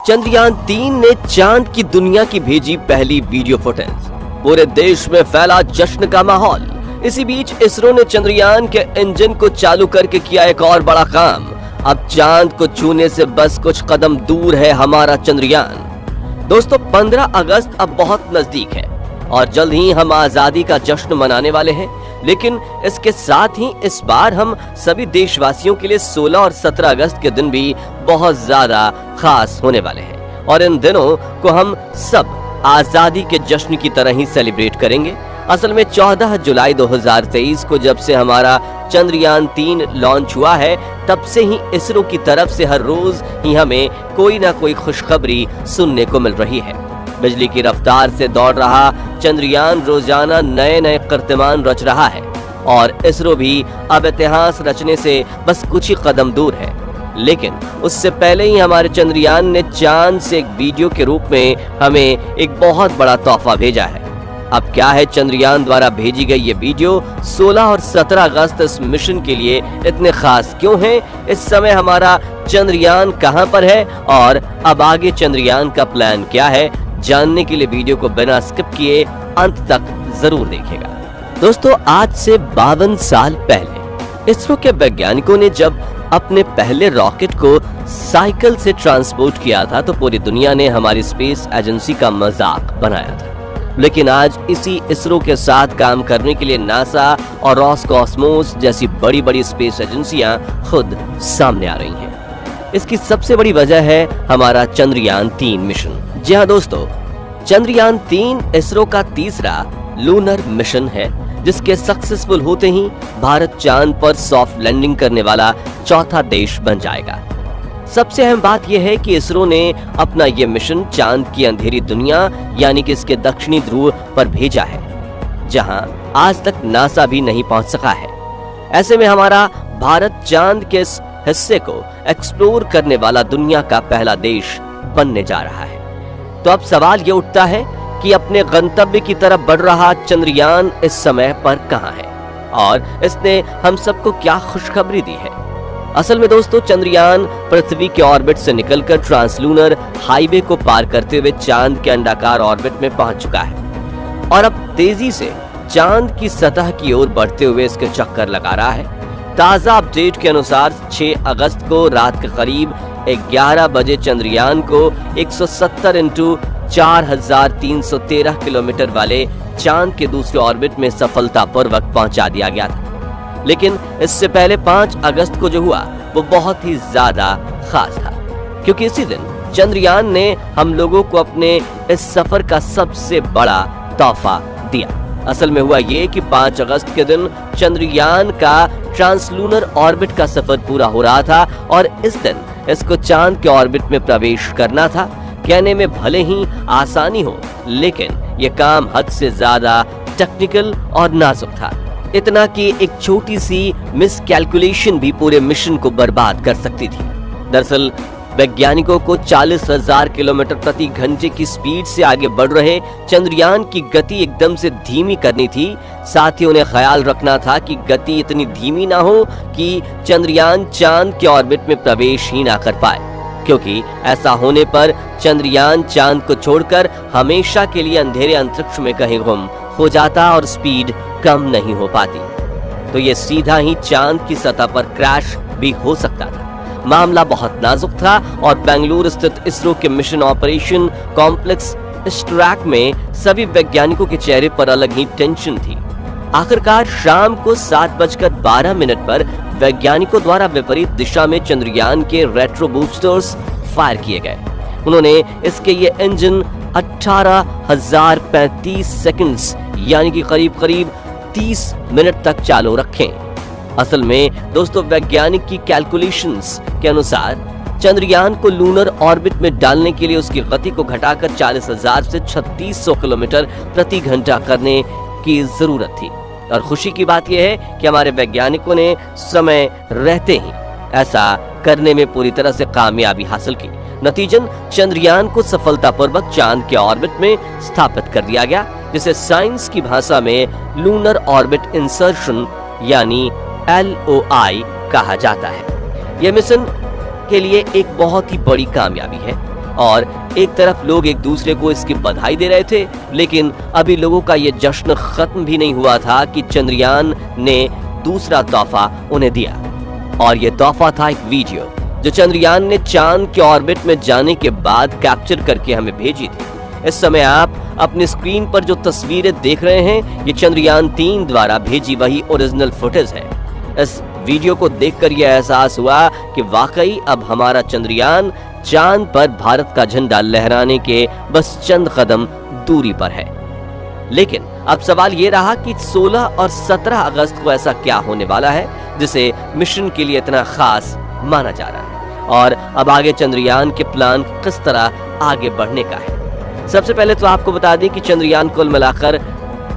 चंद्रयान-3 ने चांद की दुनिया की भेजी पहली वीडियो फुटेज। पूरे देश में फैला जश्न का माहौल। इसी बीच इसरो ने चंद्रयान के इंजन को चालू करके किया एक और बड़ा काम। अब चांद को छूने से बस कुछ कदम दूर है हमारा चंद्रयान। दोस्तों, 15 अगस्त अब बहुत नजदीक है और जल्द ही हम आजादी का जश्न मनाने वाले हैं। लेकिन इसके साथ ही इस बार हम सभी देशवासियों के लिए 16 और 17 अगस्त के दिन भी बहुत ज्यादा खास होने वाले हैं और इन दिनों को हम सब आजादी के जश्न की तरह ही सेलिब्रेट करेंगे। असल में 14 जुलाई 2023 को जब से हमारा चंद्रयान-3 लॉन्च हुआ है, तब से ही इसरो की तरफ से हर रोज ही हमें कोई ना कोई खुशखबरी सुनने को मिल रही है। बिजली की रफ्तार से दौड़ रहा चंद्रयान रोजाना नए नए कीर्तिमान रच रहा है और इसरो भी अब इतिहास रचने से बस कुछ ही कदम दूर है। लेकिन उससे पहले ही हमारे चंद्रयान ने चांद से एक वीडियो के रूप में हमें एक बहुत बड़ा तोहफा भेजा है। अब क्या है चंद्रयान द्वारा भेजी गई ये वीडियो? 16 और 17 अगस्त इस मिशन के लिए इतने खास क्यों हैं? इस समय हमारा चंद्रयान कहां पर है और अब आगे चंद्रयान का प्लान क्या है? जानने के लिए वीडियो को बिना स्किप किए अंत तक जरूर देखिएगा। दोस्तों, आज से 52 साल पहले इसरो के वैज्ञानिकों ने जब अपने पहले रॉकेट को साइकिल से ट्रांसपोर्ट किया था तो पूरी दुनिया ने हमारी स्पेस एजेंसी का मजाक बनाया था। लेकिन आज इसी इसरो के साथ काम करने के लिए नासा और रॉसकॉस्मोस जैसी बड़ी बड़ी स्पेस एजेंसियां खुद सामने आ रही हैं। इसकी सबसे बड़ी वजह है हमारा चंद्रयान-3 मिशन। जी हाँ दोस्तों, चंद्रयान-3 इसरो का तीसरा लूनर मिशन है, जिसके सक्सेसफुल होते ही भारत चांद पर सॉफ्ट लैंडिंग करने वाला चौथा देश बन जाएगा। सबसे अहम बात यह है कि इसरो ने अपना यह मिशन चांद की अंधेरी दुनिया यानी कि इसके दक्षिणी ध्रुव पर भेजा है, जहां आज तक नासा भी नहीं पहुंच सका है। ऐसे में हमारा भारत चांद के इस हिस्से को एक्सप्लोर करने वाला दुनिया का पहला देश बनने जा रहा है। तो अब सवाल ये उठता है कि अपने गंतव्य की तरफ बढ़ रहा चंद्रयान इस समय पर कहां है और इसने हम सबको क्या खुशखबरी दी है? असल में दोस्तों, चंद्रयान पृथ्वी के ऑर्बिट से निकलकर ट्रांसलूनर हाईवे को पार करते हुए चांद के अंडाकार ऑर्बिट में पहुंच चुका है और अब तेजी से चांद की सतह की ओर बढ़ते हुए इसके चक्कर लगा रहा है। ताजा अपडेट के अनुसार 6 अगस्त को रात के करीब 11 बजे चंद्रयान को 170 × 4313 किलोमीटर वाले चांद के दूसरे ऑर्बिट में सफलतापूर्वक पहुंचा दिया गया था। लेकिन इससे पहले 5 अगस्त को जो हुआ वो बहुत ही ज्यादा खास था, क्योंकि इसी दिन चंद्रयान ने हम लोगों को अपने इस सफर का सबसे बड़ा तोहफा दिया। असल में हुआ ये कि 5 अगस्त के दिन चंद्रयान का ट्रांसलूनर ऑर्बिट का सफर पूरा हो रहा था और इस दिन इसको चांद के ऑर्बिट में प्रवेश करना था। कहने में भले ही आसानी हो, लेकिन यह काम हद से ज्यादा टेक्निकल और नाजुक था। इतना कि एक छोटी सी मिसकैलकुलेशन भी पूरे मिशन को बर्बाद कर सकती थी। दरअसल वैज्ञानिकों को 40,000 किलोमीटर प्रति घंटे की स्पीड से आगे बढ़ रहे चंद्रयान की गति एकदम से धीमी करनी थी। साथ ही उन्हें ख्याल रखना था कि गति इतनी धीमी ना हो कि चंद्रयान चांद के ऑर्बिट में प्रवेश ही ना कर पाए, क्योंकि ऐसा होने पर चंद्रयान चांद को छोड़कर हमेशा के लिए अंधेरे अंतरिक्ष में कहीं गुम हो जाता और स्पीड कम नहीं हो पाती, तो ये सीधा ही चांद की सतह पर क्रैश भी हो सकता था। मामला बहुत नाजुक था और बेंगलुरु स्थित इसरो के मिशन ऑपरेशन कॉम्प्लेक्स इस ट्रैक में सभी वैज्ञानिकों के चेहरे पर अलग ही टेंशन थी। आखिरकार शाम को 7:12 पर वैज्ञानिकों द्वारा विपरीत दिशा में चंद्रयान के रेट्रो बूस्टर्स फायर किए गए। उन्होंने इसके ये इंजन 18,035 सेकंड्स यानी कि करीब 30 मिनट तक चालू रखे। असल में दोस्तों, वैज्ञानिक की कैलकुलेशंस के अनुसार चंद्रयान को लूनर ऑर्बिट में डालने के लिए उसकी गति को घटाकर 40,000 से 3600 किलोमीटर प्रति घंटा करने की जरूरत थी। और खुशी की बात यह है कि हमारे वैज्ञानिकों ने समय रहते ही ऐसा करने में पूरी तरह से कामयाबी हासिल की। नतीजन चंद्रयान को सफलतापूर्वक चांद के ऑर्बिट में स्थापित कर दिया गया, जिसे साइंस की भाषा में लूनर ऑर्बिट इंसर्शन यानी LOI कहा जाता है। यह मिशन के लिए एक बहुत ही बड़ी कामयाबी है। और एक तरफ लोग एक दूसरे को इसकी बधाई दे रहे थे, लेकिन अभी लोगों का ये जश्न खत्म भी नहीं हुआ था कि चंद्रयान ने दूसरा तोहफा उन्हें दिया। और ये तोहफा था एक वीडियो जो चंद्रयान ने चांद के ऑर्बिट में जाने के बाद कैप्चर करके हमें भेजी थी। इस समय आप अपनी स्क्रीन पर जो तस्वीरें देख रहे हैं, ये चंद्रयान 3 द्वारा भेजी वही ओरिजिनल फुटेज है। इस वीडियो को देखकर यह एहसास हुआ कि वाकई अब हमारा चंद्रयान चांद पर भारत का झंडा लहराने के बस चंद कदम दूरी पर है। लेकिन अब सवाल ये रहा कि 16 और 17 अगस्त को ऐसा क्या होने वाला है जिसे मिशन के लिए इतना खास माना जा रहा है, और अब आगे चंद्रयान के प्लान किस तरह आगे बढ़ने का है। सबसे पहले तो आपको बता दें कि चंद्रयान कुल मिलाकर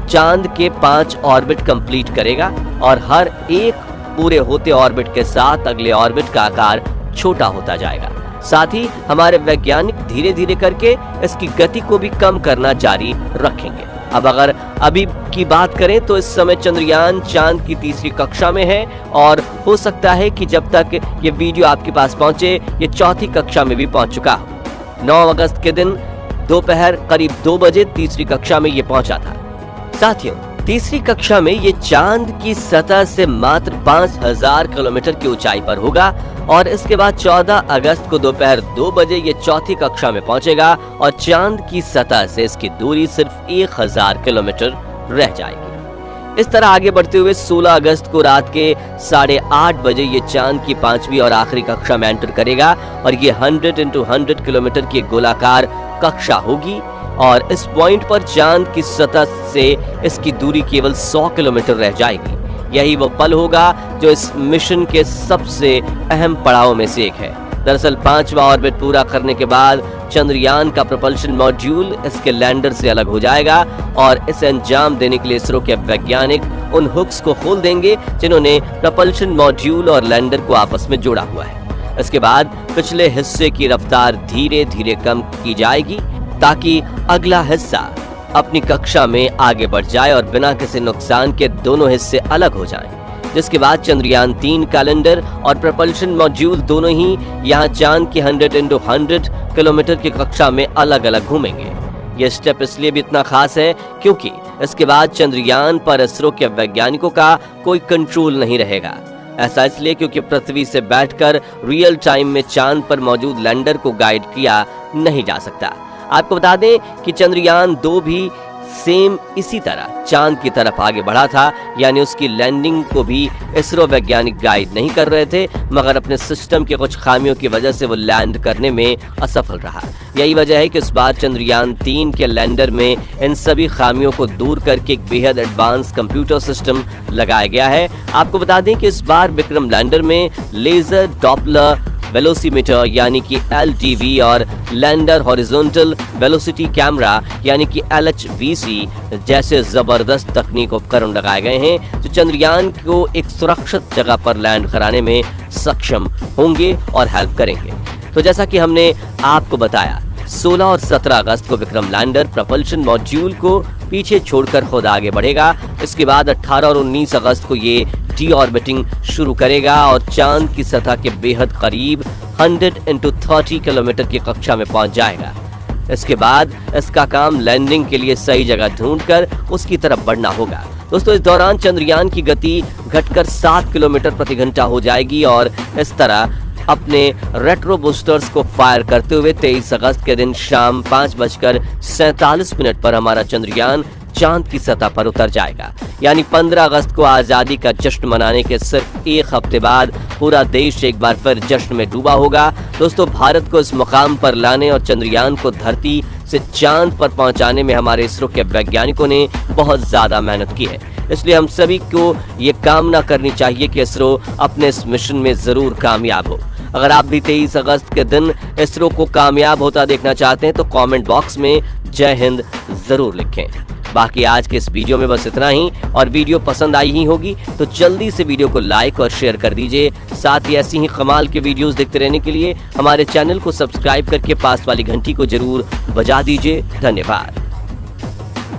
चांद के 5 ऑर्बिट कंप्लीट करेगा और हर एक पूरे होते ऑर्बिट के साथ अगले ऑर्बिट का आकार छोटा होता जाएगा। साथ ही हमारे वैज्ञानिक धीरे धीरे करके इसकी गति को भी कम करना जारी रखेंगे। अब अगर अभी की बात करें तो इस समय चंद्रयान चांद की तीसरी कक्षा में है और हो सकता है कि जब तक ये वीडियो आपके पास पहुंचे ये चौथी कक्षा में भी पहुंच चुका हो। 9 अगस्त के दिन दोपहर करीब 2 बजे तीसरी कक्षा में ये पहुंचा था। साथियों, तीसरी कक्षा में ये चांद की सतह से मात्र 5000 किलोमीटर की ऊंचाई पर होगा और इसके बाद 14 अगस्त को दोपहर 2 बजे ये चौथी कक्षा में पहुंचेगा और चांद की सतह से इसकी दूरी सिर्फ 1000 किलोमीटर रह जाएगी। इस तरह आगे बढ़ते हुए 16 अगस्त को रात के 8:30 बजे ये चांद की 5वीं और आखिरी कक्षा में एंटर करेगा और ये 100 × 100 किलोमीटर की गोलाकार कक्षा होगी और इस पॉइंट पर चांद की सतह से इसकी दूरी केवल 100 किलोमीटर रह जाएगी। यही वो पल होगा जो इस मिशन के सबसे अहम पड़ाव में से एक है। दरअसल 5वां ऑर्बिट पूरा करने के बाद चंद्रयान का propulsion मॉड्यूल इसके लैंडर से अलग हो जाएगा और इसे अंजाम देने के लिए इसरो के वैज्ञानिक उन हुक्स को खोल देंगे जिन्होंने propulsion मॉड्यूल और लैंडर को आपस में जोड़ा हुआ है। इसके बाद पिछले हिस्से की रफ्तार धीरे धीरे कम की जाएगी ताकि अगला हिस्सा अपनी कक्षा में आगे बढ़ जाए और बिना किसी नुकसान के दोनों हिस्से अलग हो जाएं। जिसके बाद चंद्रयान 3 कैलेंडर और propulsion मॉड्यूल दोनों ही यहाँ चांद की 100 × 100 किलोमीटर की कक्षा में अलग अलग घूमेंगे। ये स्टेप इसलिए भी इतना खास है क्योंकि इसके बाद चंद्रयान पर इसरो के वैज्ञानिकों का कोई कंट्रोल नहीं रहेगा। ऐसा इसलिए क्योंकि पृथ्वी से बैठकर रियल टाइम में चांद पर मौजूद लैंडर को गाइड किया नहीं जा सकता। आपको बता दें कि चंद्रयान 2 भी सेम इसी तरह चांद की तरफ आगे बढ़ा था, यानी उसकी लैंडिंग को भी इसरो वैज्ञानिक गाइड नहीं कर रहे थे, मगर अपने सिस्टम के कुछ खामियों की वजह से वो लैंड करने में असफल रहा। यही वजह है कि इस बार चंद्रयान 3 के लैंडर में इन सभी खामियों को दूर करके एक बेहद एडवांस कंप्यूटर सिस्टम लगाया गया है। आपको बता दें कि इस बार विक्रम लैंडर में लेजर डॉपलर वेलोसीमीटर यानी कि LDV और लैंडर हॉरिजॉन्टल वेलोसिटी कैमरा यानी कि LHVC जैसे जबरदस्त तकनीक उपकरण लगाए गए हैं जो चंद्रयान को एक सुरक्षित जगह पर लैंड कराने में सक्षम होंगे और हेल्प करेंगे। तो जैसा कि हमने आपको बताया 16 और 17 अगस्त को विक्रम लैंडर propulsion मॉड्यूल को पीछे छोड़कर खुद आगे बढ़ेगा। इसके बाद 18 और 19 अगस्त को ये डी ऑर्बिटिंग शुरू करेगा और चांद की सतह के बेहद करीब 100 × 30 किलोमीटर की कक्षा में पहुंच जाएगा। इसके बाद इसका काम लैंडिंग के लिए सही जगह ढूंढकर उसकी तरफ बढ़ना होगा। दोस्तों, इस दौरान चंद्रयान की गति घटकर 7 किलोमीटर प्रति घंटा हो जाएगी और इस तरह अपने रेट्रो बूस्टर्स को फायर करते हुए 23 अगस्त के दिन शाम 5:47 पर हमारा चंद्रयान चांद की सतह पर उतर जाएगा। यानी 15 अगस्त को आजादी का जश्न मनाने के सिर्फ एक हफ्ते बाद पूरा देश एक बार फिर जश्न में डूबा होगा। दोस्तों, भारत को इस मुकाम पर लाने और चंद्रयान को धरती से चांद पर पहुंचाने में हमारे इसरो के वैज्ञानिकों ने बहुत ज्यादा मेहनत की है। इसलिए हम सभी को ये कामना करनी चाहिए कि इसरो अपने इस मिशन में जरूर कामयाब हो। अगर आप भी 23 अगस्त के दिन इसरो को कामयाब होता देखना चाहते हैं तो कमेंट बॉक्स में जय हिंद जरूर लिखें। बाकी आज के इस वीडियो में बस इतना ही, और वीडियो पसंद आई ही होगी तो जल्दी से वीडियो को लाइक और शेयर कर दीजिए। साथ ही ऐसी ही कमाल के वीडियोस देखते रहने के लिए हमारे चैनल को सब्सक्राइब करके पास वाली घंटी को जरूर बजा दीजिए। धन्यवाद।